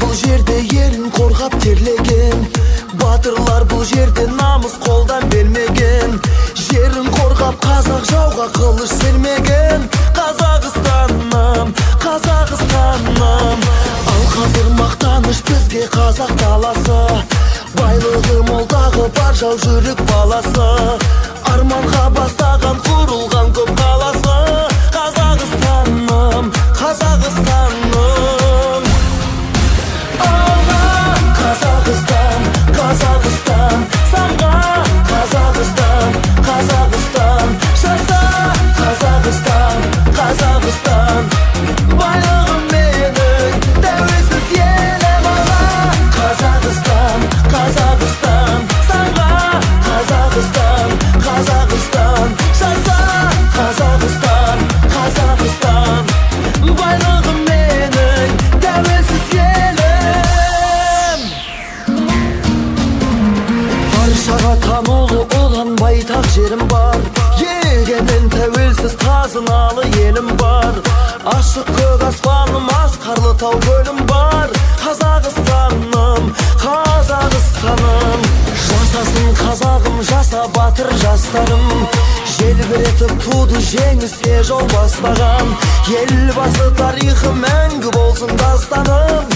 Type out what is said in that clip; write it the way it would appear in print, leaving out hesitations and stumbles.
Бұл жерде елін қорғап терлеген, батырлар бұл жерде намыс қолдан бермеген. Жерін қорғап қазақ жауға қылыш сермеген. Қазақстаным, Қазақстаным. Ал қазір мақтаныш бізге қазақ даласы, байлығы молдағы бар жау жүрек баласы. Арманға бастаған құрылған көп қаласы. Қазақстаным, Қазақстаным. Қазақстан, самға Қазақстан, Қазақстан, жаса Қазақстан, Қазақстан. Байлығым менің тәуелсіз елім ала. Қазақстан, Қазақстан, самға Қазақстан, Қазақстан, жаса Қазақстан, Қазақстан. Байлығым менің тәуелсіз елім. Баршаға танылы оған байтақ жерім бар. Егемен тәуелсіз қазыналы елім бар. Ашық көк аспаным, асқарлы тау көлім бар. Қазақстаным, Қазақстаным. Жасасын қазағым, жаса батыр жастарым. Желбіретіп туды жеңіске жол бастаған. Елбасы тарихы мәңгі болсын дастаным.